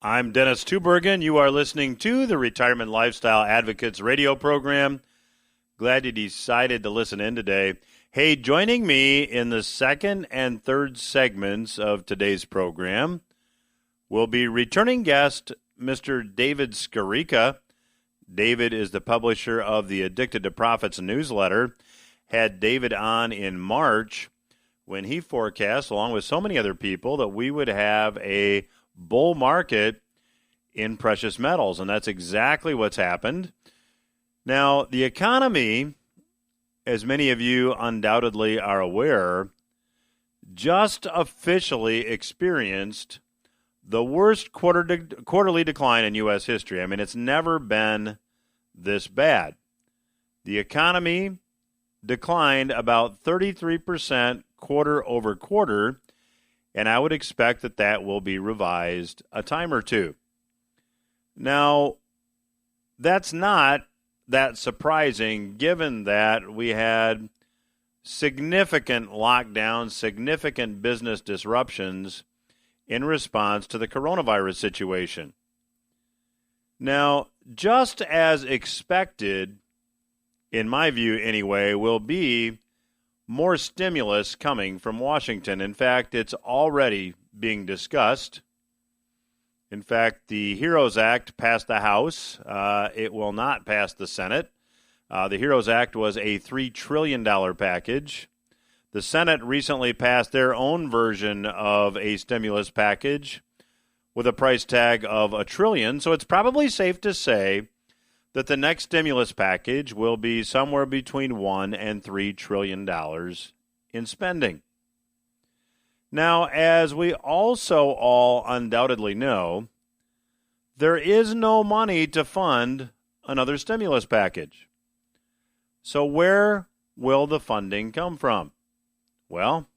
I'm Dennis Tubbergen. You are listening to the Retirement Lifestyle Advocates radio program. Glad you decided to listen in today. Hey, joining me in the second and third segments of today's program will be returning guest Mr. David Skarica. David is the publisher of the Addicted to Profits newsletter. Had David on in March when he forecast, along with so many other people, that we would have a bull market in precious metals, and that's exactly what's happened. Now, the economy, as many of you undoubtedly are aware, just officially experienced the worst quarterly decline in U.S. history. I mean, it's never been this bad. The economy declined about 33% quarter over quarter, and I would expect that that will be revised a time or two. Now, that's not that surprising given that we had significant lockdowns, significant business disruptions in response to the coronavirus situation. Now, just as expected, in my view anyway, will be more stimulus coming from Washington. In fact, it's already being discussed. In fact, the HEROES Act passed the House. It will not pass the Senate. The HEROES Act was a $3 trillion package. The Senate recently passed their own version of a stimulus package with a price tag of $1 trillion. So it's probably safe to say that the next stimulus package will be somewhere between $1 and $3 trillion in spending. Now, as we also all undoubtedly know, there is no money to fund another stimulus package. So where will the funding come from? Well,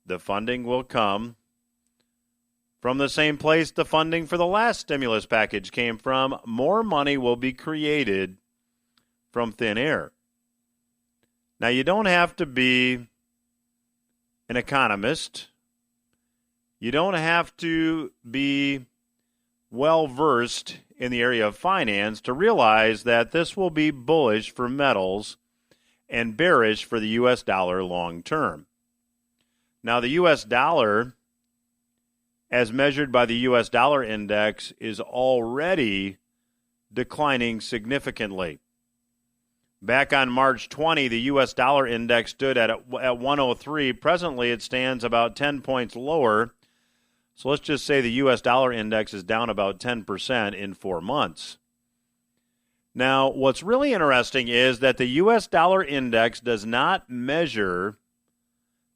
the funding will come from the same place the funding for the last stimulus package came from. More money will be created from thin air. Now, you don't have to be an economist. You don't have to be well-versed in the area of finance to realize that this will be bullish for metals and bearish for the U.S. dollar long term. Now, the U.S. dollar, as measured by the U.S. dollar index, is already declining significantly. Back on March 20, the U.S. dollar index stood at 103. Presently, it stands about 10 points lower. So let's just say the U.S. dollar index is down about 10% in 4 months. Now, what's really interesting is that the U.S. dollar index does not measure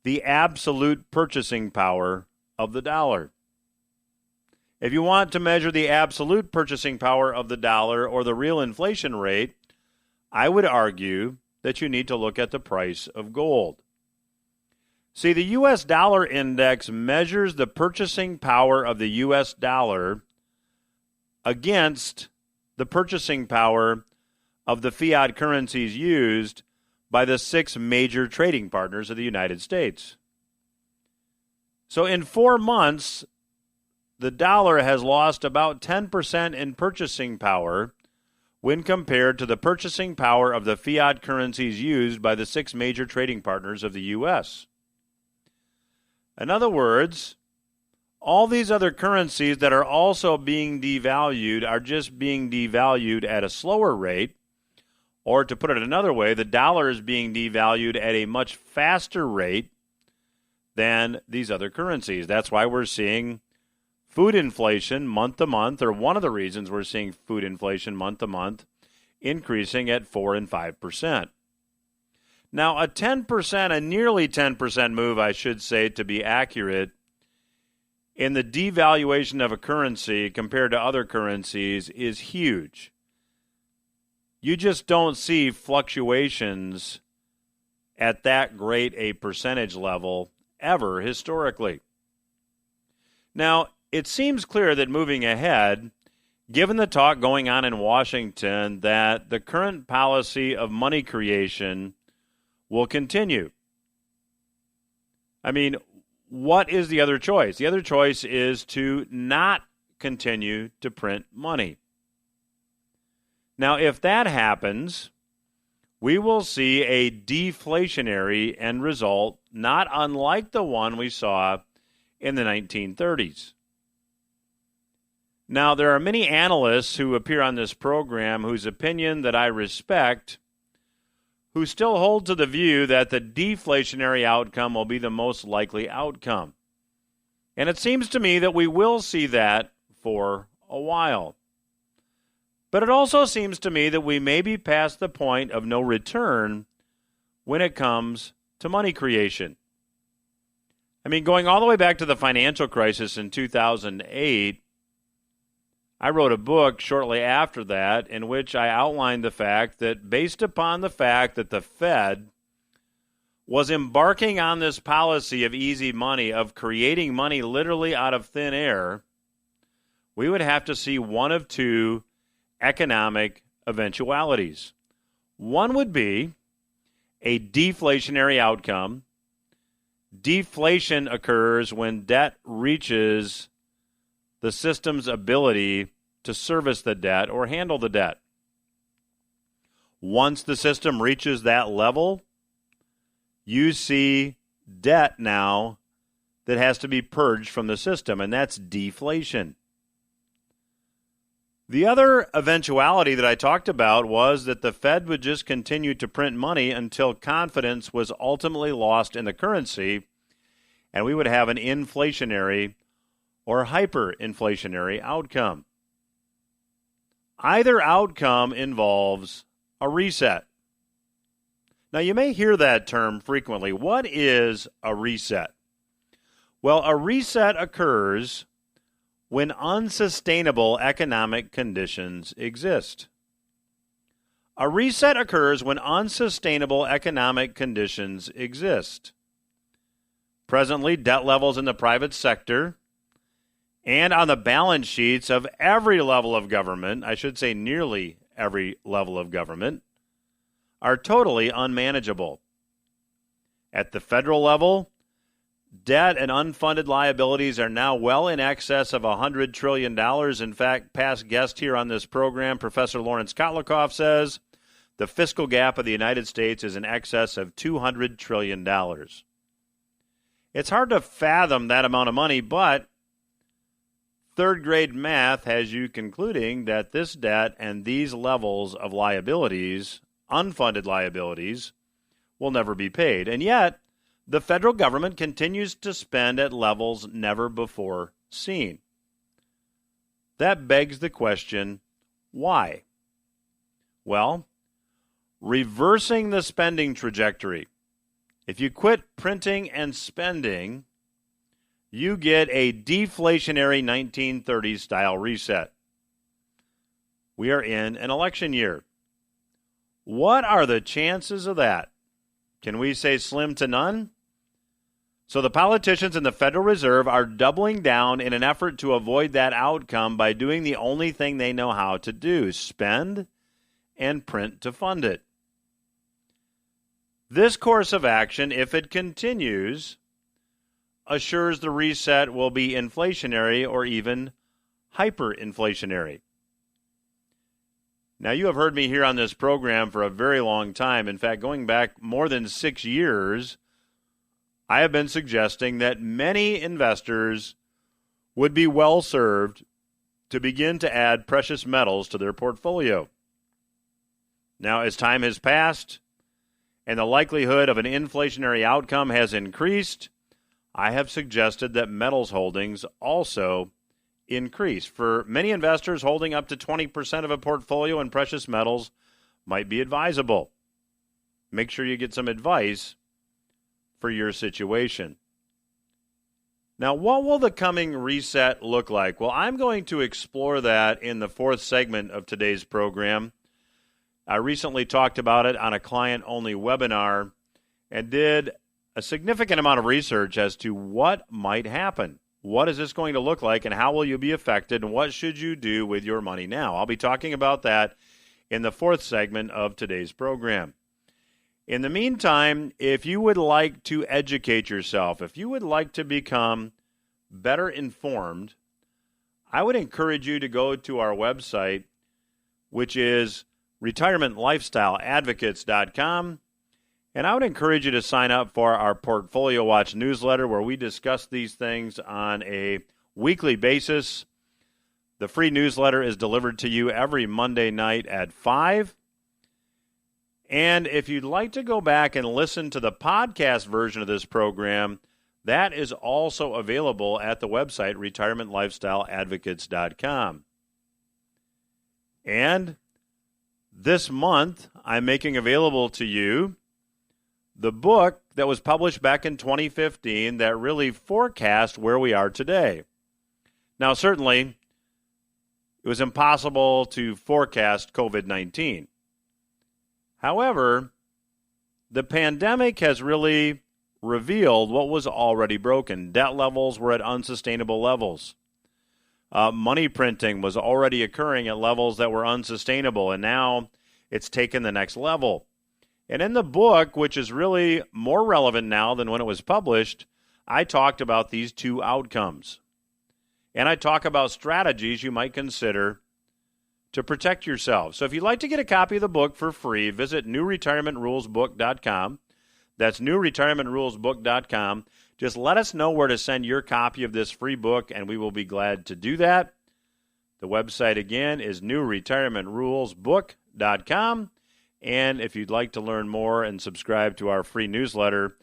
the absolute purchasing power of the dollar. If you want to measure the absolute purchasing power of the dollar or the real inflation rate, I would argue that you need to look at the price of gold. See, the U.S. dollar index measures the purchasing power of the U.S. dollar against the purchasing power of the fiat currencies used by the 6 major trading partners of the United States. So in 4 months, the dollar has lost about 10% in purchasing power when compared to the purchasing power of the fiat currencies used by the 6 major trading partners of the U.S. In other words, all these other currencies that are also being devalued are just being devalued at a slower rate, or to put it another way, the dollar is being devalued at a much faster rate than these other currencies. That's why we're seeing food inflation month to month, or one of the reasons we're seeing food inflation month to month, increasing at 4 and 5%. Now, a nearly 10% move, I should say, to be accurate, in the devaluation of a currency compared to other currencies is huge. You just don't see fluctuations at that great a percentage level ever historically. Now, it seems clear that moving ahead, given the talk going on in Washington, that the current policy of money creation will continue. I mean, what is the other choice? The other choice is to not continue to print money. Now, if that happens, we will see a deflationary end result, not unlike the one we saw in the 1930s. Now, there are many analysts who appear on this program whose opinion that I respect, who still hold to the view that the deflationary outcome will be the most likely outcome. And it seems to me that we will see that for a while. But it also seems to me that we may be past the point of no return when it comes to money creation. I mean, going all the way back to the financial crisis in 2008, I wrote a book shortly after that in which I outlined the fact that based upon the fact that the Fed was embarking on this policy of easy money, of creating money literally out of thin air, we would have to see one of two economic eventualities. One would be a deflationary outcome. Deflation occurs when debt reaches the system's ability to service the debt or handle the debt. Once the system reaches that level, you see debt now that has to be purged from the system, and that's deflation. The other eventuality that I talked about was that the Fed would just continue to print money until confidence was ultimately lost in the currency, and we would have an inflationary or hyperinflationary outcome. Either outcome involves a reset. Now, you may hear that term frequently. What is a reset? Well, a reset occurs when unsustainable economic conditions exist. A reset occurs when unsustainable economic conditions exist. Presently, debt levels in the private sector and on the balance sheets of every level of government, I should say nearly every level of government, are totally unmanageable. At the federal level, debt and unfunded liabilities are now well in excess of $100 trillion. In fact, past guest here on this program, Professor Lawrence Kotlikoff, says the fiscal gap of the United States is in excess of $200 trillion. It's hard to fathom that amount of money, but third grade math has you concluding that this debt and these levels of liabilities, unfunded liabilities, will never be paid. And yet, the federal government continues to spend at levels never before seen. That begs the question, why? Well, reversing the spending trajectory. If you quit printing and spending, you get a deflationary 1930s style reset. We are in an election year. What are the chances of that? Can we say slim to none? So the politicians in the Federal Reserve are doubling down in an effort to avoid that outcome by doing the only thing they know how to do, spend and print to fund it. This course of action, if it continues, assures the reset will be inflationary or even hyperinflationary. Now, you have heard me here on this program for a very long time. In fact, going back more than 6 years, I have been suggesting that many investors would be well served to begin to add precious metals to their portfolio. Now, as time has passed and the likelihood of an inflationary outcome has increased, I have suggested that metals holdings also increase. For many investors, holding up to 20% of a portfolio in precious metals might be advisable. Make sure you get some advice for your situation. Now, what will the coming reset look like? Well, I'm going to explore that in the fourth segment of today's program. I recently talked about it on a client-only webinar and did a significant amount of research as to what might happen. What is this going to look like, and how will you be affected, and what should you do with your money now? I'll be talking about that in the fourth segment of today's program. In the meantime, if you would like to educate yourself, if you would like to become better informed, I would encourage you to go to our website, which is retirementlifestyleadvocates.com. And I would encourage you to sign up for our Portfolio Watch newsletter, where we discuss these things on a weekly basis. The free newsletter is delivered to you every Monday night at 5. And if you'd like to go back and listen to the podcast version of this program, that is also available at the website, retirementlifestyleadvocates.com. And this month, I'm making available to you the book that was published back in 2015 that really forecast where we are today. Now, certainly, it was impossible to forecast COVID-19. However, the pandemic has really revealed what was already broken. Debt levels were at unsustainable levels. Money printing was already occurring at levels that were unsustainable, and now it's taken the next level. And in the book, which is really more relevant now than when it was published, I talked about these two outcomes. And I talk about strategies you might consider to protect yourself. So if you'd like to get a copy of the book for free, visit newretirementrulesbook.com. That's newretirementrulesbook.com. Just let us know where to send your copy of this free book, and we will be glad to do that. The website, again, is newretirementrulesbook.com. And if you'd like to learn more and subscribe to our free newsletter,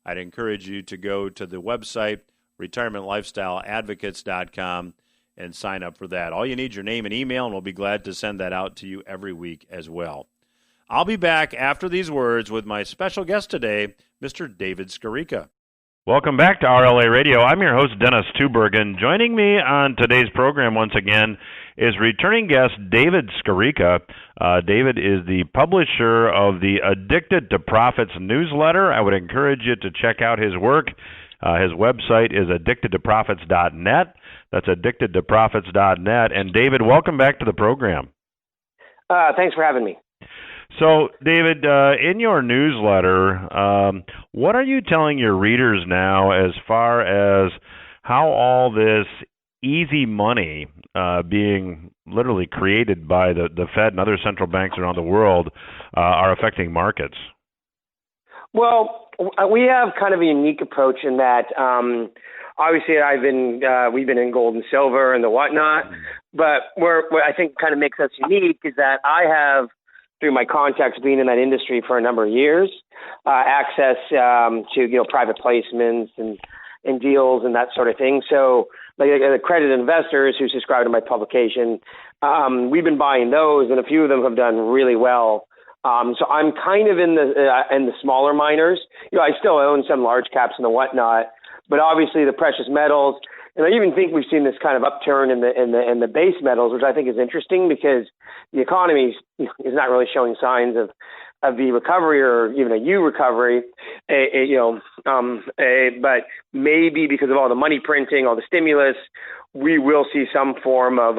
I'd encourage you to go to the website, retirementlifestyleadvocates.com, and sign up for that. All you need is your name and email, and we'll be glad to send that out to you every week as well. I'll be back after these words with my special guest today, Mr. David Skarica. Welcome back to RLA Radio. I'm your host, Dennis Tubbergen. Joining me on today's program once again is returning guest David Skarica. David is the publisher of the Addicted to Profits newsletter. I would encourage you to check out his work. His website is addictedtoprofits.net. That's addictedtoprofits.net. And David, welcome back to the program. Thanks for having me. So, David, in your newsletter, what are you telling your readers now as far as how all this easy money being literally created by the Fed and other central banks around the world are affecting markets? Well, we have kind of a unique approach in that obviously we've been in gold and silver and the whatnot, but what I think kind of makes us unique is that I have, through my contacts being in that industry for a number of years, access to private placements and deals and that sort of thing. So like the accredited investors who subscribe to my publication, we've been buying those, and a few of them have done really well. So I'm kind of in the smaller miners. I still own some large caps and the whatnot, but obviously the precious metals. And I even think we've seen this kind of upturn in the base metals, which I think is interesting because the economy is not really showing signs of the recovery or even a U recovery, but maybe because of all the money printing, all the stimulus, we will see some form of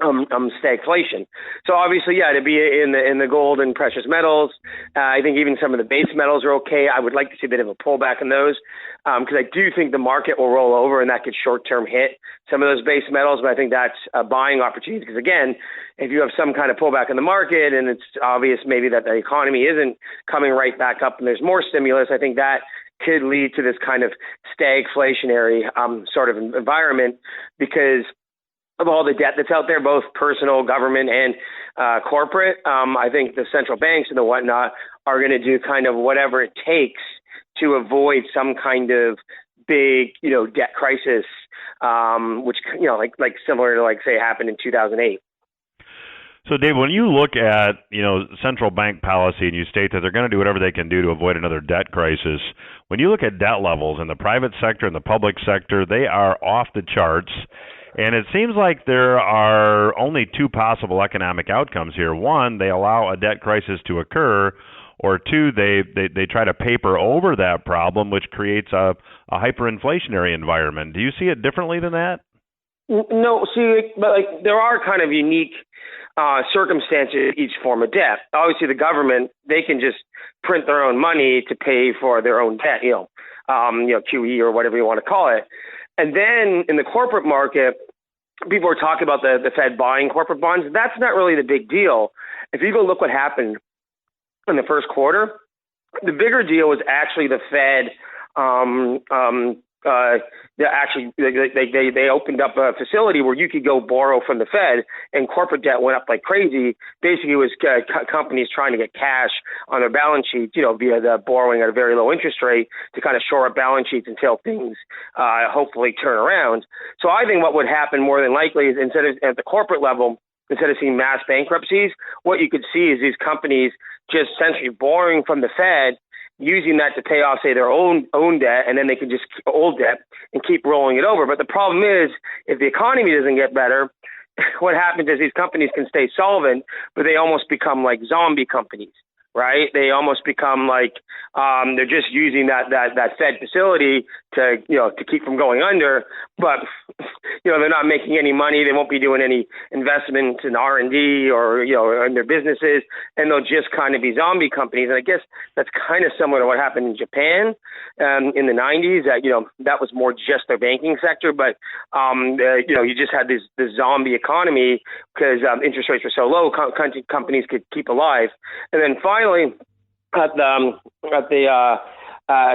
stagflation. So obviously, to be in the gold and precious metals, I think even some of the base metals are okay. I would like to see a bit of a pullback in those because I do think the market will roll over and that could short-term hit some of those base metals. But I think that's a buying opportunity because, again, if you have some kind of pullback in the market and it's obvious maybe that the economy isn't coming right back up and there's more stimulus, I think that could lead to this kind of stagflationary sort of environment because of all the debt that's out there, both personal, government, and corporate. I think the central banks and the whatnot are going to do kind of whatever it takes to avoid some kind of big, debt crisis, which, like similar to, say, happened in 2008. So, Dave, when you look at, central bank policy and you state that they're going to do whatever they can do to avoid another debt crisis, when you look at debt levels in the private sector and the public sector, they are off the charts. And it seems like there are only two possible economic outcomes here. One, they allow a debt crisis to occur, or two, they try to paper over that problem, which creates a hyperinflationary environment. Do you see it differently than that? No, but there are kind of unique circumstances each form of debt. Obviously, the government, they can just print their own money to pay for their own debt, QE or whatever you want to call it. And then in the corporate market, people are talking about the Fed buying corporate bonds. That's not really the big deal. If you go look what happened in the first quarter, the bigger deal was actually the Fed. They opened up a facility where you could go borrow from the Fed, and corporate debt went up like crazy. Basically, it was companies trying to get cash on their balance sheets, via the borrowing at a very low interest rate to kind of shore up balance sheets until things hopefully turn around. So I think what would happen more than likely is instead of at the corporate level, instead of seeing mass bankruptcies, what you could see is these companies just essentially borrowing from the Fed, using that to pay off, say, their own debt, and then they can just old debt and keep rolling it over. But the problem is, if the economy doesn't get better, what happens is these companies can stay solvent, but they almost become like zombie companies, right? They almost become like they're just using that Fed facility to keep from going under, but they're not making any money. They won't be doing any investments in R&D or in their businesses, and they'll just kind of be zombie companies. And I guess that's kind of similar to what happened in Japan in the 90s. That was more just their banking sector, but you just had this zombie economy because interest rates were so low, companies could keep alive. And then finally, at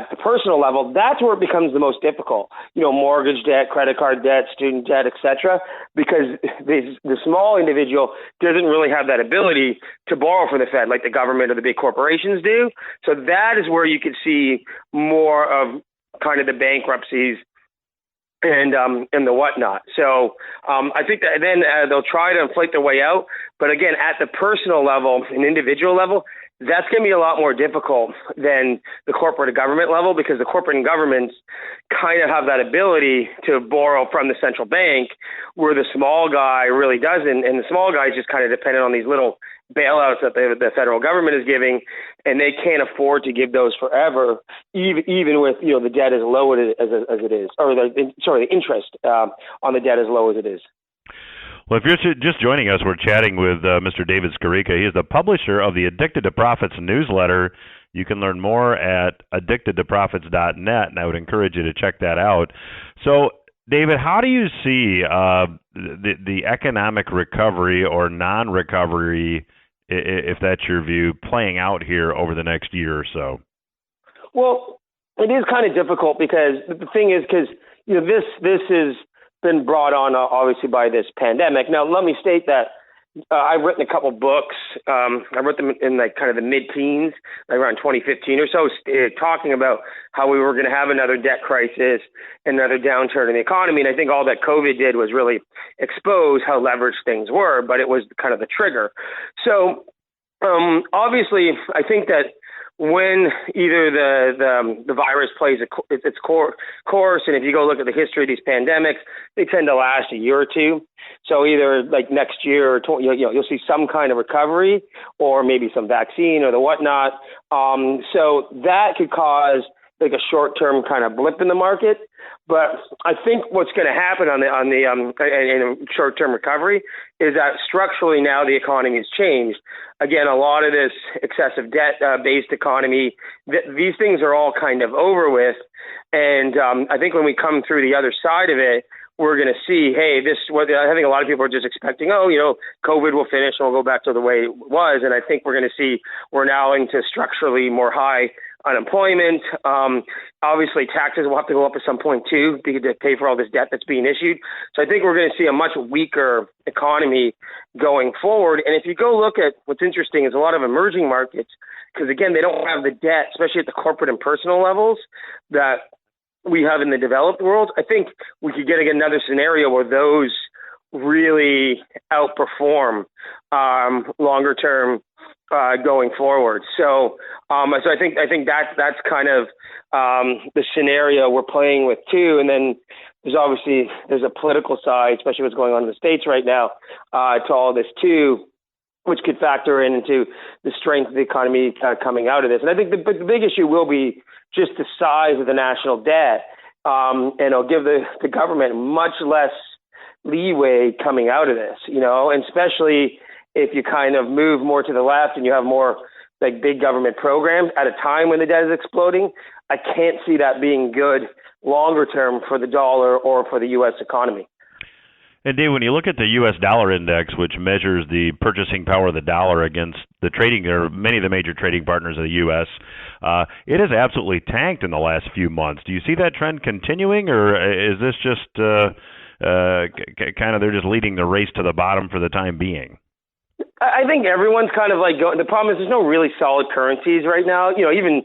the personal level, that's where it becomes the most difficult. Mortgage debt, credit card debt, student debt, etc. Because the small individual doesn't really have that ability to borrow from the Fed like the government or the big corporations do. So that is where you could see more of kind of the bankruptcies and the whatnot. So I think that then they'll try to inflate their way out. But again, at the personal level and individual level, that's going to be a lot more difficult than the corporate and government level, because the corporate and governments kind of have that ability to borrow from the central bank, where the small guy really doesn't. And the small guy is just kind of dependent on these little bailouts that the federal government is giving, and they can't afford to give those forever, even with the debt as low as it is, or the interest on the debt as low as it is. Well, if you're just joining us, we're chatting with Mr. David Skarica. He is the publisher of the Addicted to Profits newsletter. You can learn more at addictedtoprofits.net, and I would encourage you to check that out. So, David, how do you see the economic recovery or non-recovery, if that's your view, playing out here over the next year or so? Well, it is kind of difficult because the thing is, this is been brought on obviously by this pandemic. Now, let me state that I've written a couple books. I wrote them in like kind of the mid-teens, like around 2015 or so, talking about how we were going to have another debt crisis, another downturn in the economy. And I think all that COVID did was really expose how leveraged things were, but it was kind of the trigger. So obviously, I think that when either the virus plays its course, and if you go look at the history of these pandemics, they tend to last a year or two. So either like next year, or you'll see some kind of recovery, or maybe some vaccine or the whatnot. So that could cause like a short-term kind of blip in the market. But I think what's going to happen in a short-term recovery is that structurally now the economy has changed. Again, a lot of this excessive debt-based economy, these things are all kind of over with. And I think when we come through the other side of it, we're going to see, hey, I think a lot of people are just expecting, COVID will finish and we'll go back to the way it was. And I think we're going to see we're now into structurally more high unemployment. Obviously, taxes will have to go up at some point too to pay for all this debt that's being issued. So I think we're going to see a much weaker economy going forward. And if you go look at what's interesting is a lot of emerging markets, because again, they don't have the debt, especially at the corporate and personal levels, that we have in the developed world. I think we could get another scenario where those really outperform longer term going forward. So I think that's kind of the scenario we're playing with too. And then there's a political side, especially what's going on in the States right now, to all this too, which could factor into the strength of the economy coming out of this. And I think the big issue will be just the size of the national debt, and it'll give the government much less leeway coming out of this, and especially if you kind of move more to the left and you have more like big government programs at a time when the debt is exploding. I can't see that being good longer term for the dollar or for the U.S. economy. And Dave, when you look at the U.S. dollar index, which measures the purchasing power of the dollar against the trading or many of the major trading partners of the U.S., it has absolutely tanked in the last few months. Do you see that trend continuing, or is this just kind of they're just leading the race to the bottom for the time being? I think everyone's kind of like going. The problem is there's no really solid currencies right now. Even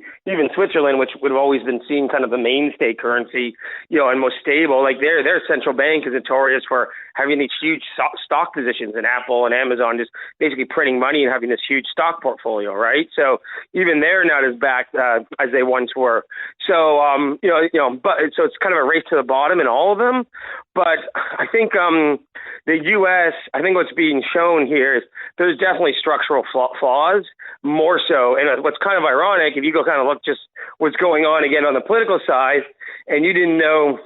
Switzerland, which would have always been seen kind of the mainstay currency, and most stable. Like their central bank is notorious for having these huge stock positions in Apple and Amazon, just basically printing money and having this huge stock portfolio, right? So even they're not as back as they once were. So but so it's kind of a race to the bottom in all of them. But I think the U.S. I think what's being shown here is there's definitely structural flaws, more so. And what's kind of ironic, if you go kind of look just what's going on again on the political side, and you didn't know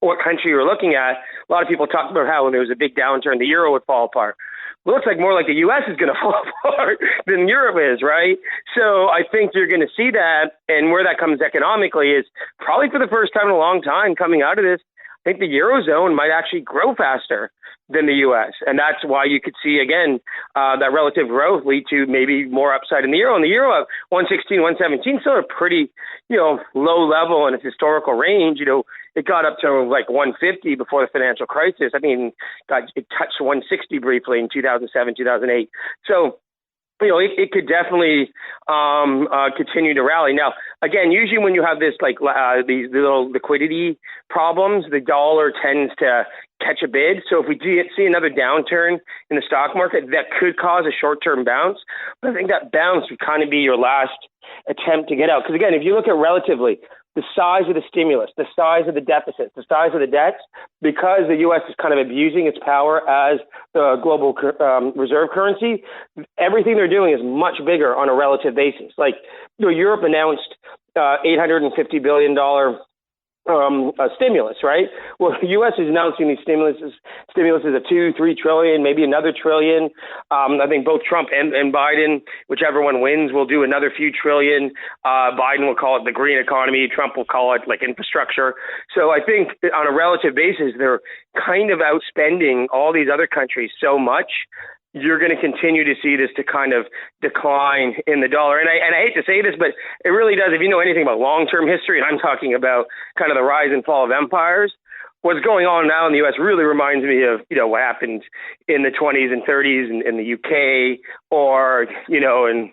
what country you were looking at, a lot of people talked about how when there was a big downturn, the euro would fall apart. Well, it looks like more like the U.S. is going to fall apart than Europe is, right? So I think you're going to see that, and where that comes economically is probably for the first time in a long time coming out of this, I think the Eurozone might actually grow faster than the U.S. And that's why you could see, again, that relative growth lead to maybe more upside in the euro. And the euro at 116, 117, still a pretty, low level in its historical range. It got up to like 150 before the financial crisis. I mean, it touched 160 briefly in 2007, 2008. So, it could definitely continue to rally. Now, again, usually when you have this these little liquidity problems, the dollar tends to catch a bid. So if we do see another downturn in the stock market, that could cause a short-term bounce. But I think that bounce would kind of be your last attempt to get out. Because again, if you look at relatively the size of the stimulus, the size of the deficits, the size of the debts, because the U.S. is kind of abusing its power as the global reserve currency, everything they're doing is much bigger on a relative basis. Like, Europe announced $850 billion stimulus, right? Well, the U.S. is announcing these stimuluses of $2-3 trillion, maybe another trillion. I think both Trump and Biden, whichever one wins, will do another few trillion. Biden will call it the green economy. Trump will call it like infrastructure. So I think on a relative basis, they're kind of outspending all these other countries so much. You're going to continue to see this to kind of decline in the dollar. And I hate to say this, but it really does. If you know anything about long-term history, and I'm talking about kind of the rise and fall of empires, what's going on now in the U.S. really reminds me of, what happened in the 20s and 30s in the UK, or, in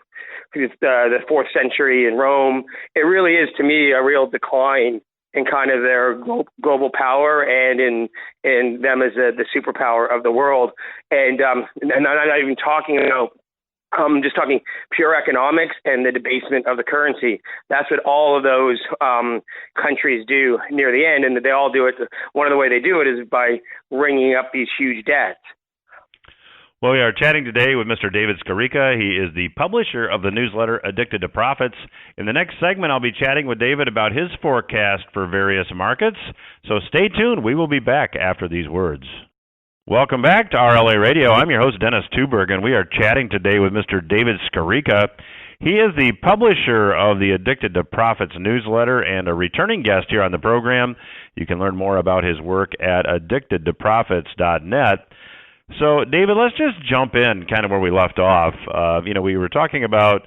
the 4th century in Rome. It really is, to me, a real decline in kind of their global power and in them as the superpower of the world. And I'm not even talking about, just talking pure economics and the debasement of the currency. That's what all of those countries do near the end, and they all do it. One of the way they do it is by ringing up these huge debts. Well, we are chatting today with Mr. David Skarica. He is the publisher of the newsletter Addicted to Profits. In the next segment, I'll be chatting with David about his forecast for various markets. So stay tuned. We will be back after these words. Welcome back to RLA Radio. I'm your host, Dennis Tubbergen. We are chatting today with Mr. David Skarica. He is the publisher of the Addicted to Profits newsletter and a returning guest here on the program. You can learn more about his work at addictedtoprofits.net. So, David, let's just jump in kind of where we left off. We were talking about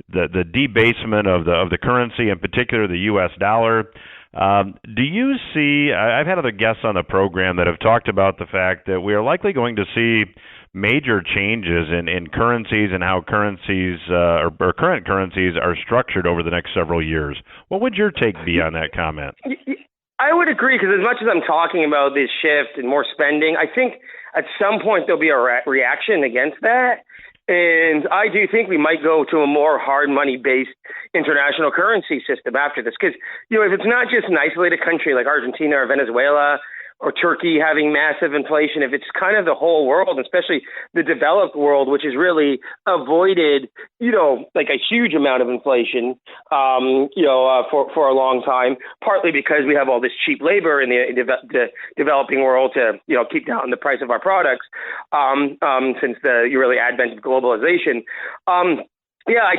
the debasement of the currency, in particular the U.S. dollar. Do you see, I've had other guests on the program that have talked about the fact that we are likely going to see major changes in currencies and how currencies or current currencies are structured over the next several years. What would your take be on that comment? I would agree, because as much as I'm talking about this shift and more spending, I think at some point there'll be a reaction against that. And I do think we might go to a more hard money-based international currency system after this. Because, if it's not just an isolated country like Argentina or Venezuela or Turkey having massive inflation, if it's kind of the whole world, especially the developed world, which has really avoided, like a huge amount of inflation, for a long time, partly because we have all this cheap labor in the developing world to, keep down the price of our products, since the really advent of globalization. Yeah, I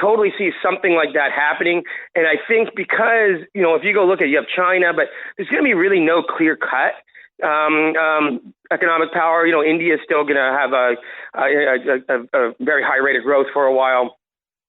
totally see something like that happening. And I think because, if you go look at, you have China, but there's going to be really no clear cut economic power. India is still going to have a very high rate of growth for a while.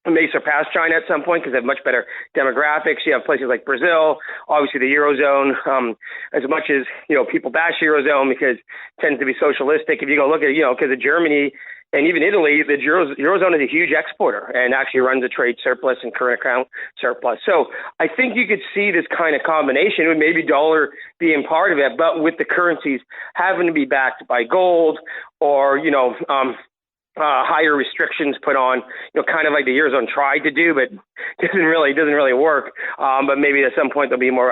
It may surpass China at some point because they have much better demographics. You have places like Brazil, obviously the Eurozone. As much as, people bash the Eurozone because it tends to be socialistic, if you go look at, because of Germany and even Italy, the Eurozone is a huge exporter and actually runs a trade surplus and current account surplus. So I think you could see this kind of combination with maybe dollar being part of it, but with the currencies having to be backed by gold or, higher restrictions put on, kind of like the Eurozone tried to do, but doesn't really work. But maybe at some point they'll be more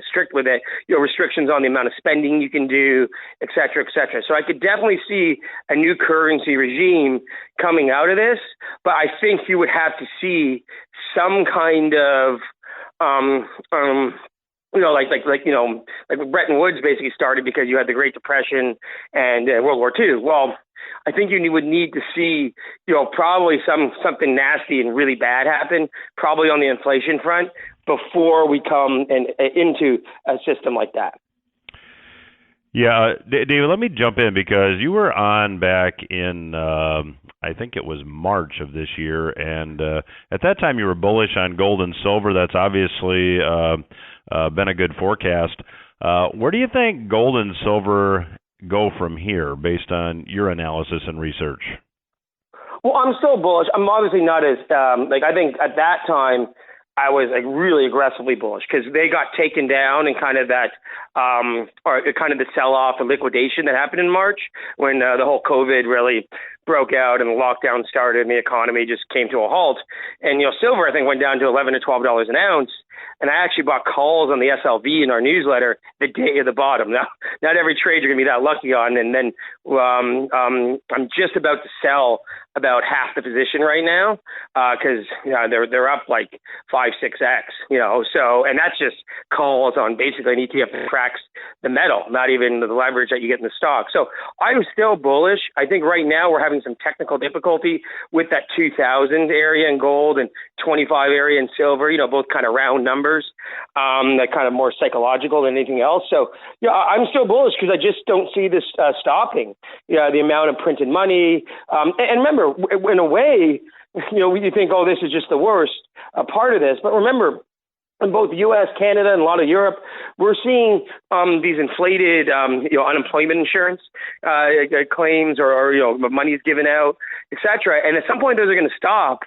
strict with it. Restrictions on the amount of spending you can do, et cetera, et cetera. So I could definitely see a new currency regime coming out of this, but I think you would have to see some kind of like Bretton Woods basically started because you had the Great Depression and World War II. Well, I think you would need to see, probably something nasty and really bad happen, probably on the inflation front, before we come into a system like that. Yeah, David, let me jump in because you were on back in, I think it was March of this year, and at that time you were bullish on gold and silver. That's obviously been a good forecast. Where do you think gold and silver go from here based on your analysis and research? Well, I'm still bullish. I'm obviously not as, I think at that time, I was really aggressively bullish because they got taken down and kind of that, or kind of the sell-off and liquidation that happened in March when the whole COVID really broke out and the lockdown started and the economy just came to a halt. And, silver, I think, went down to $11 to $12 an ounce. And I actually bought calls on the SLV in our newsletter the day of the bottom. Now, not every trade you're going to be that lucky on. And then I'm just about to sell about half the position right now because they're up like 5-6x. So and that's just calls on basically an ETF that tracks the metal, not even the leverage that you get in the stock. So I'm still bullish. I think right now we're having some technical difficulty with that 2000 area in gold and 25 area in silver. Both kind of round numbers, that kind of more psychological than anything else. So I'm still bullish because I just don't see this stopping. The amount of printed money, and remember, in a way, you think, oh, this is just the worst part of this. But remember, in both the U.S., Canada, and a lot of Europe, we're seeing these inflated, unemployment insurance claims or money's given out, et cetera. And at some point, those are going to stop.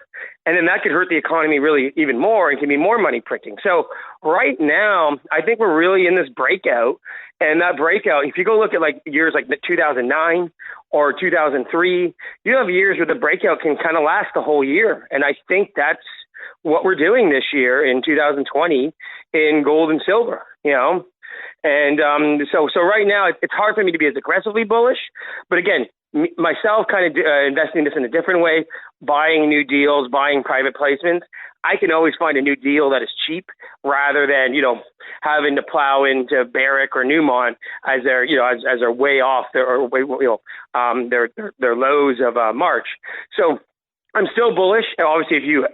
And then that could hurt the economy really even more and can be more money printing. So right now, I think we're really in this breakout. And that breakout, if you go look at like years like 2009 or 2003, you have years where the breakout can kind of last the whole year. And I think that's what we're doing this year in 2020 in gold and silver, And so right now it's hard for me to be as aggressively bullish. But again, myself kind of investing this in a different way, buying new deals, buying private placements. I can always find a new deal that is cheap rather than, having to plow into Barrick or Newmont as they're, as they're way off their lows of March. So I'm still bullish. Obviously, if you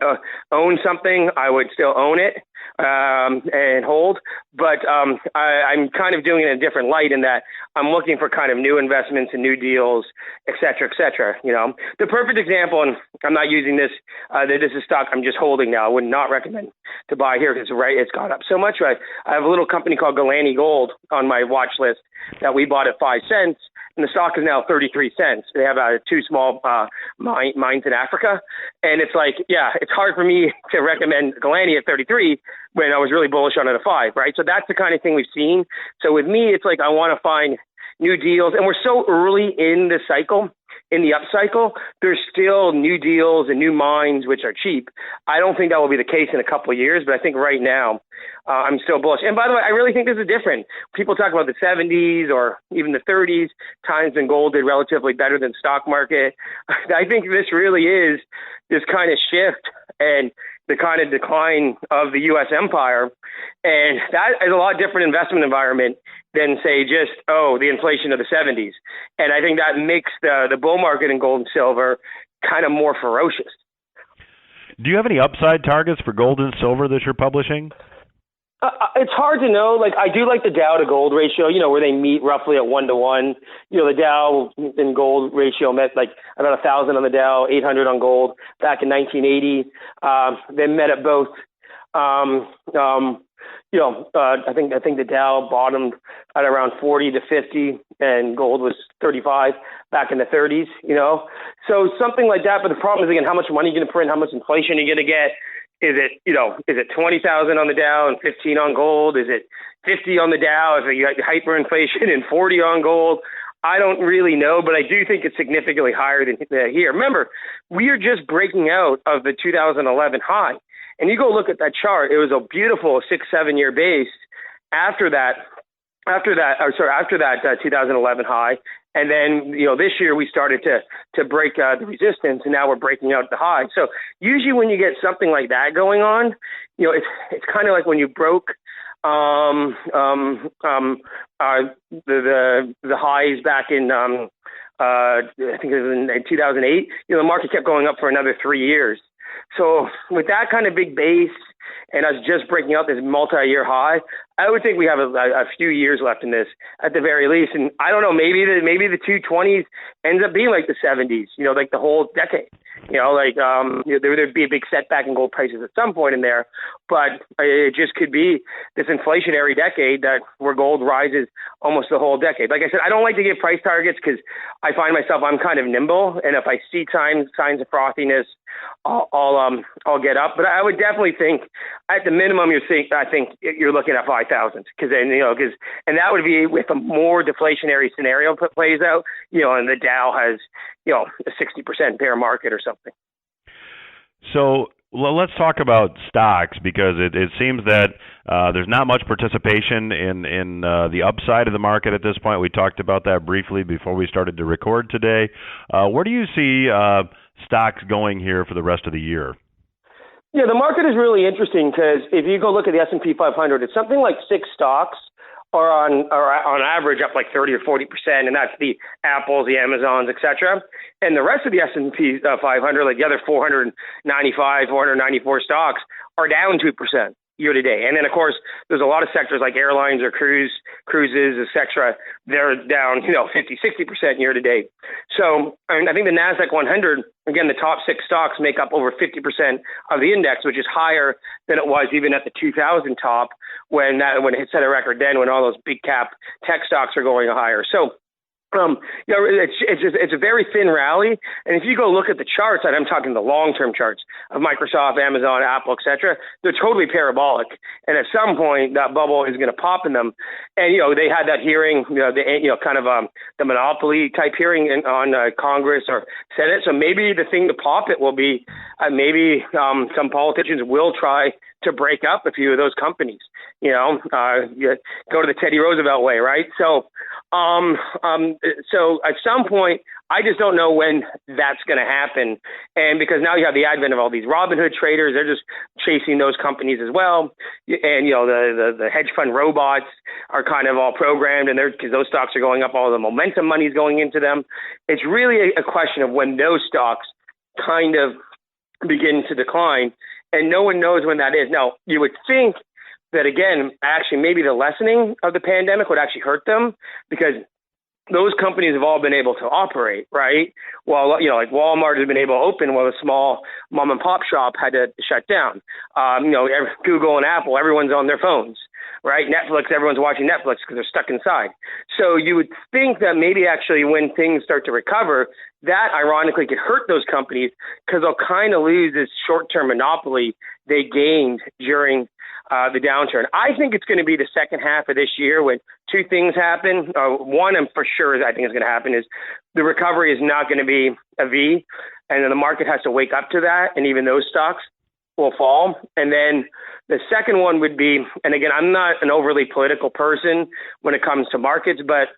own something, I would still own it and hold. But I'm kind of doing it in a different light in that I'm looking for kind of new investments and new deals, et cetera, et cetera. The perfect example, and I'm not using this, this is stock I'm just holding now. I would not recommend to buy here because it's gone up so much. I have a little company called Galani Gold on my watch list that we bought at 5 cents. And the stock is now 33 cents. They have 2 small mines in Africa. And it's like, it's hard for me to recommend Galani at 33 when I was really bullish on it at 5, right? So that's the kind of thing we've seen. So with me, it's like I want to find new deals. And we're so early in the cycle, in the upcycle, there's still new deals and new mines which are cheap. I don't think that will be the case in a couple of years, but I think right now I'm still bullish. And by the way, I really think this is different. People talk about the 70s or even the 30s, times when gold did relatively better than stock market. I think this really is this kind of shift and the kind of decline of the U.S. empire. And that is a lot different investment environment than, say, just, the inflation of the 70s. And I think that makes the bull market in gold and silver kind of more ferocious. Do you have any upside targets for gold and silver that you're publishing? It's hard to know. Like, I do like the Dow to gold ratio, where they meet roughly at 1-to-1. The Dow and gold ratio met like about 1,000 on the Dow, 800 on gold back in 1980. They met at both. I think the Dow bottomed at around 40 to 50, and gold was 35 back in the 30s. So something like that. But the problem is, again, how much money you're going to print, how much inflation you're going to get. Is it 20,000 on the Dow and 15 on gold? Is it 50 on the Dow if you got hyperinflation and 40 on gold? I don't really know, but I do think it's significantly higher than here. Remember, we are just breaking out of the 2011 high. And you go look at that chart, it was a beautiful 6-7 year base after that 2011 high. And then, this year we started to break the resistance, and now we're breaking out the high. So usually when you get something like that going on, it's kind of like when you broke the highs back in I think it was in 2008. The market kept going up for another 3 years. So with that kind of big base and us just breaking out this multi-year high, I would think we have a few years left in this at the very least. And I don't know, maybe the 220s ends up being like the 70s, like the whole decade. There'd be a big setback in gold prices at some point in there, but it just could be this inflationary decade where gold rises almost the whole decade. Like I said, I don't like to give price targets because I find myself, I'm kind of nimble, and if I see signs of frothiness, I'll get up. But I would definitely think at the minimum I think you're looking at 5,000 and that would be with a more deflationary scenario plays out, and the Dow has a 60% bear market or something. So let's talk about stocks, because it seems that there's not much participation in the upside of the market at this point. We talked about that briefly before we started to record today. Where do you see stocks going here for the rest of the year? Yeah, the market is really interesting because if you go look at the S&P 500, it's something like 6 stocks are on average up like 30 or 40%, and that's the Apples, the Amazons, etc. And the rest of the S&P 500, like the other 494 stocks, are down 2% year to date. And then, of course, there's a lot of sectors like airlines or cruises, etc. They're down, 50, 60% year to date. So I think the NASDAQ 100, again, the top 6 stocks make up over 50% of the index, which is higher than it was even at the 2000 top when it set a record then, when all those big cap tech stocks are going higher. So it's a very thin rally, and if you go look at the charts, and I'm talking the long-term charts of Microsoft, Amazon, Apple, etc., they're totally parabolic, and at some point that bubble is going to pop in them. And they had that hearing, the monopoly type hearing on Congress or Senate. So maybe the thing to pop it will be some politicians will try to break up a few of those companies. Go to the Teddy Roosevelt way, right? So at some point, I just don't know when that's going to happen. And because now you have the advent of all these Robinhood traders, they're just chasing those companies as well. And, the hedge fund robots are kind of all programmed, and because those stocks are going up, all the momentum money is going into them. It's really a question of when those stocks kind of begin to decline, and no one knows when that is. Now, you would think that, again, actually maybe the lessening of the pandemic would actually hurt them, because those companies have all been able to operate, right? While, like Walmart has been able to open while a small mom and pop shop had to shut down. Google and Apple, everyone's on their phones, right? Netflix, everyone's watching Netflix because they're stuck inside. So you would think that maybe actually when things start to recover, that ironically could hurt those companies because they'll kind of lose this short-term monopoly they gained during the downturn. I think it's going to be the second half of this year when 2 things happen. One, I'm for sure I think is going to happen, is the recovery is not going to be a V, and then the market has to wake up to that, and even those stocks will fall. And then the second one would be, and again, I'm not an overly political person when it comes to markets, but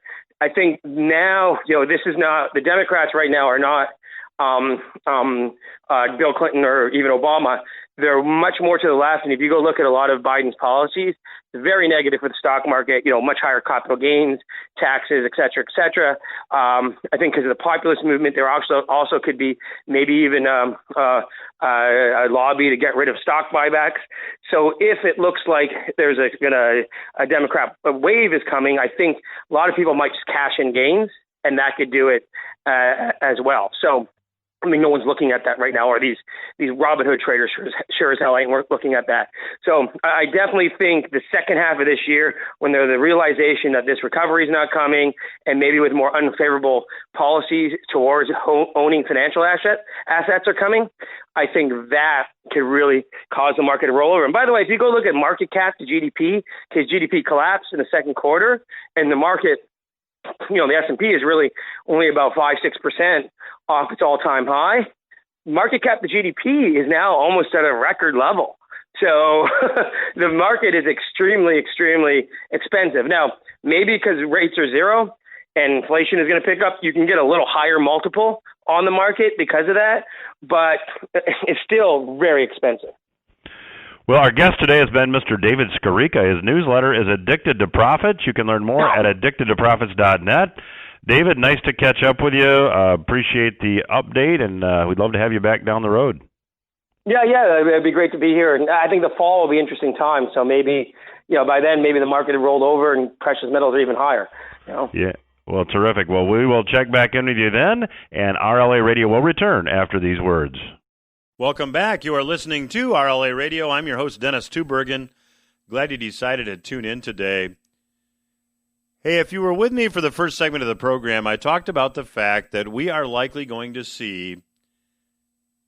I think now, this is not, the Democrats right now are not Bill Clinton or even Obama. They're much more to the left. And if you go look at a lot of Biden's policies, it's very negative for the stock market, much higher capital gains, taxes, et cetera, et cetera. I think because of the populist movement, there also could be maybe even a lobby to get rid of stock buybacks. So if it looks like there's a Democrat wave is coming, I think a lot of people might just cash in gains, and that could do it as well. So, I mean, no one's looking at that right now, or these Robinhood traders sure as hell ain't looking at that. So I definitely think the second half of this year, when there's the realization that this recovery is not coming, and maybe with more unfavorable policies towards owning financial assets are coming, I think that could really cause the market to roll over. And by the way, if you go look at market cap to GDP, because GDP collapsed in the second quarter, and the market, the S&P is really only about 5-6% off its all-time high. Market cap to GDP is now almost at a record level. So the market is extremely, extremely expensive. Now, maybe because rates are zero and inflation is going to pick up, you can get a little higher multiple on the market because of that, but it's still very expensive. Well, our guest today has been Mr. David Skarica. His newsletter is Addicted to Profits. You can learn more at addictedtoprofits.net. David, nice to catch up with you. Appreciate the update, and we'd love to have you back down the road. Yeah, it'd be great to be here. And I think the fall will be an interesting time. So maybe, by then, maybe the market had rolled over and precious metals are even higher. Yeah. Well, terrific. Well, we will check back in with you then, and RLA Radio will return after these words. Welcome back. You are listening to RLA Radio. I'm your host, Dennis Tubbergen. Glad you decided to tune in today. Hey, if you were with me for the first segment of the program, I talked about the fact that we are likely going to see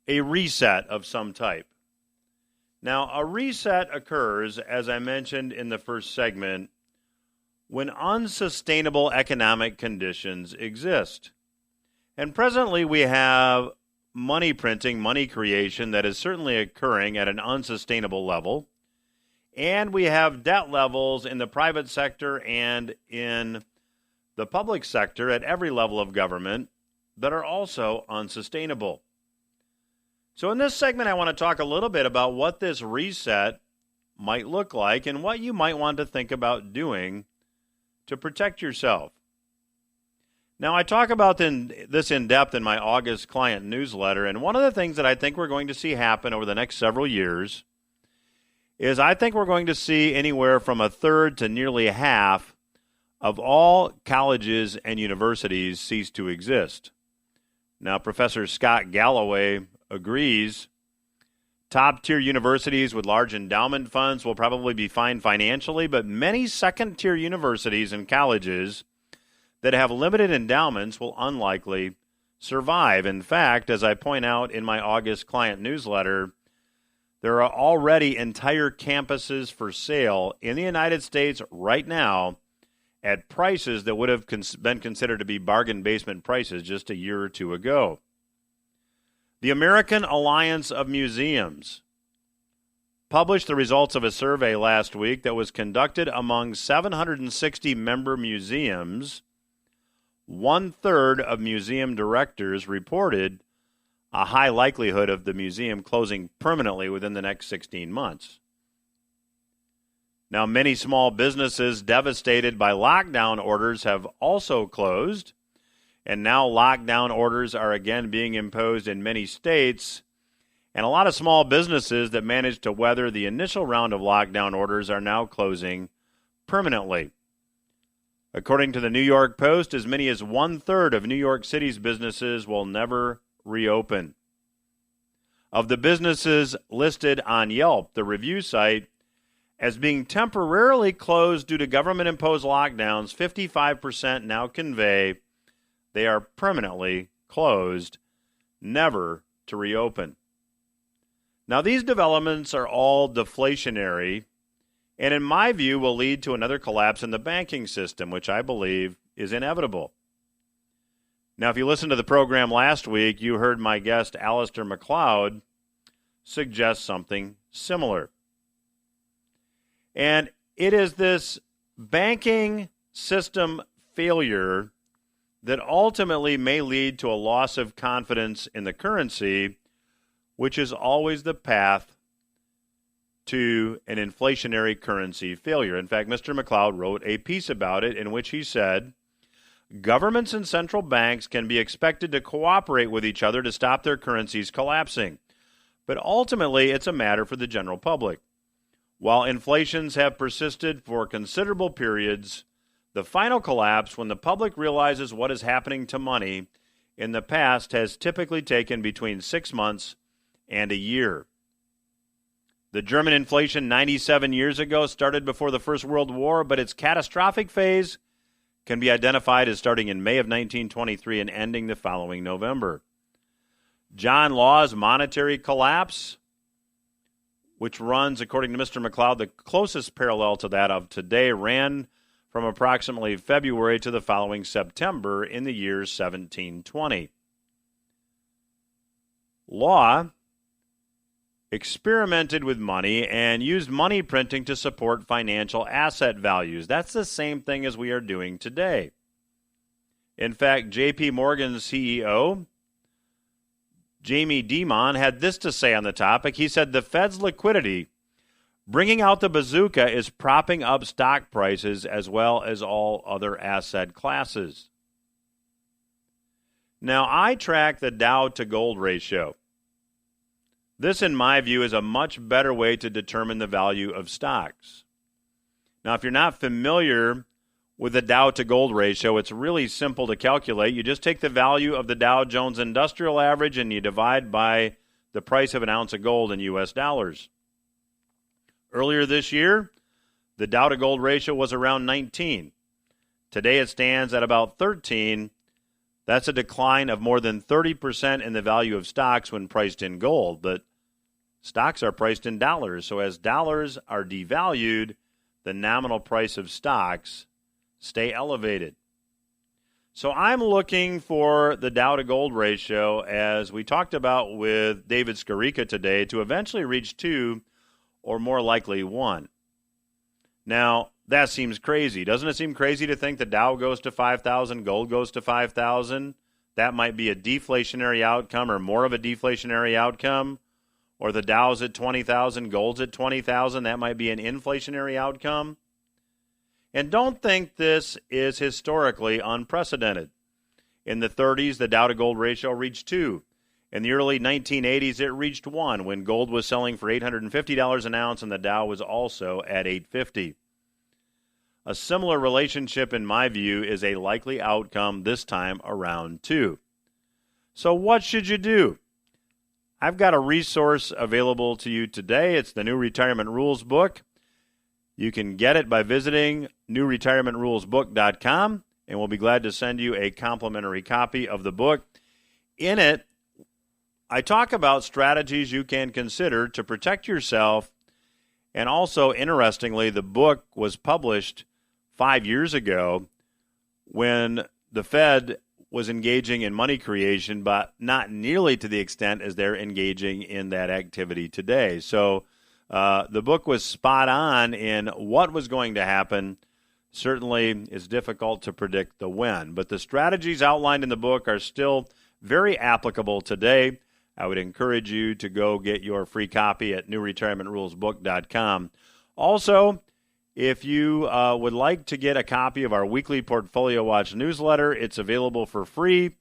a reset of some type. Now, a reset occurs, as I mentioned in the first segment, when unsustainable economic conditions exist. And presently we have money printing, money creation that is certainly occurring at an unsustainable level. And we have debt levels in the private sector and in the public sector at every level of government that are also unsustainable. So in this segment, I want to talk a little bit about what this reset might look like and what you might want to think about doing to protect yourself. Now, I talk about this in depth in my August client newsletter, and one of the things that I think we're going to see happen over the next several years is I think we're going to see anywhere from a third to nearly half of all colleges and universities cease to exist. Now, Professor Scott Galloway agrees. Top-tier universities with large endowment funds will probably be fine financially, but many second-tier universities and colleges that have limited endowments will unlikely survive. In fact, as I point out in my August client newsletter, there are already entire campuses for sale in the United States right now at prices that would have been considered to be bargain basement prices just a year or two ago. The American Alliance of Museums published the results of a survey last week that was conducted among 760 member museums. One-third of museum directors reported a high likelihood of the museum closing permanently within the next 16 months. Now, many small businesses devastated by lockdown orders have also closed, and now lockdown orders are again being imposed in many states, and a lot of small businesses that managed to weather the initial round of lockdown orders are now closing permanently. According to the New York Post, as many as one-third of New York City's businesses will never reopen. Of the businesses listed on Yelp, the review site, as being temporarily closed due to government-imposed lockdowns, 55% now convey they are permanently closed, never to reopen. Now, these developments are all deflationary, and in my view will lead to another collapse in the banking system, which I believe is inevitable. Now, if you listened to the program last week, you heard my guest, Alistair McLeod, suggest something similar. And it is this banking system failure that ultimately may lead to a loss of confidence in the currency, which is always the path to an inflationary currency failure. In fact, Mr. McLeod wrote a piece about it in which he said, governments and central banks can be expected to cooperate with each other to stop their currencies collapsing, but ultimately it's a matter for the general public. While inflations have persisted for considerable periods, the final collapse, when the public realizes what is happening to money, in the past has typically taken between 6 months and a year. The German inflation 97 years ago started before the First World War, but its catastrophic phase can be identified as starting in May of 1923 and ending the following November. John Law's monetary collapse, which runs, according to Mr. McLeod, the closest parallel to that of today, ran from approximately February to the following September in the year 1720. Law experimented with money and used money printing to support financial asset values. That's the same thing as we are doing today. In fact, J.P. Morgan's CEO, Jamie Dimon, had this to say on the topic. He said, the Fed's liquidity, bringing out the bazooka, is propping up stock prices as well as all other asset classes. Now, I track the Dow to gold ratio. This, in my view, is a much better way to determine the value of stocks. Now, if you're not familiar with the Dow to gold ratio, it's really simple to calculate. You just take the value of the Dow Jones Industrial Average and you divide by the price of an ounce of gold in U.S. dollars. Earlier this year, the Dow to gold ratio was around 19. Today it stands at about 13. That's a decline of more than 30% in the value of stocks when priced in gold. But stocks are priced in dollars, so as dollars are devalued, the nominal price of stocks stay elevated. So I'm looking for the Dow to gold ratio, as we talked about with David Skarica today, to eventually reach 2 or more likely 1. Now, that seems crazy. Doesn't it seem crazy to think the Dow goes to 5,000, gold goes to 5,000? That might be a deflationary outcome or more of a deflationary outcome. Or the Dow's at 20,000, gold's at 20,000. That might be an inflationary outcome. And don't think this is historically unprecedented. In the 30s, the Dow to gold ratio reached 2. In the early 1980s, it reached 1 when gold was selling for $850 an ounce and the Dow was also at $850. A similar relationship, in my view, is a likely outcome this time around, too. So what should you do? I've got a resource available to you today. It's the New Retirement Rules book. You can get it by visiting newretirementrulesbook.com, and we'll be glad to send you a complimentary copy of the book. In it, I talk about strategies you can consider to protect yourself, and also, interestingly, the book was published 5 years ago when the Fed was engaging in money creation, but not nearly to the extent as they're engaging in that activity today. So the book was spot on in what was going to happen. Certainly it's difficult to predict the when, but the strategies outlined in the book are still very applicable today. I would encourage you to go get your free copy at newretirementrulesbook.com. Also, if you would like to get a copy of our weekly Portfolio Watch newsletter, it's available for free.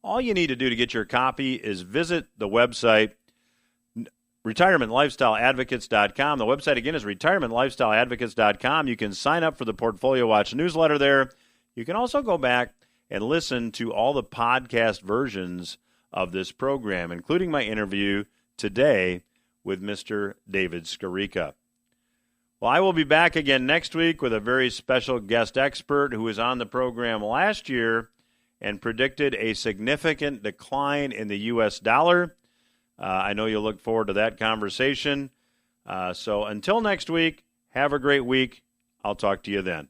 All you need to do to get your copy is visit the website, retirementlifestyleadvocates.com. The website, again, is retirementlifestyleadvocates.com. You can sign up for the Portfolio Watch newsletter there. You can also go back and listen to all the podcast versions of this program, including my interview today with Mr. David Skarica. Well, I will be back again next week with a very special guest expert who was on the program last year and predicted a significant decline in the U.S. dollar. I know you'll look forward to that conversation. So until next week, have a great week. I'll talk to you then.